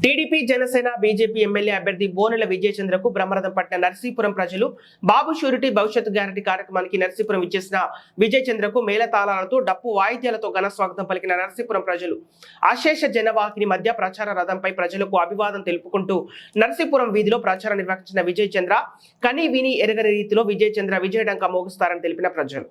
TDP Janasena BJP MLA అభ్యర్థి బోనెల విజయచంద్రకు బ్రహ్మరథం పట్టిన నర్సీపురం ప్రజలు బాబు షూరిటీ భవిష్యత్తు గ్యారంటీ కార్యక్రమానికి నర్సీపురం ఇచ్చేసిన విజయచంద్రకు మేళతాళాలతో డప్పు వాయిద్యాలతో ఘన స్వాగతం పలికిన నర్సీపురం ప్రజలు అశేష జనవాహిని మధ్య ప్రచార రథంపై ప్రజలకు అభివాదం తెలుపుకుంటూ నర్సీపురం వీధిలో ప్రచారం నిర్వహించిన విజయచంద్ర కని విని ఎరగని రీతిలో విజయచంద్ర విజయడంక మోగిస్తారని తెలిపిన ప్రజలు.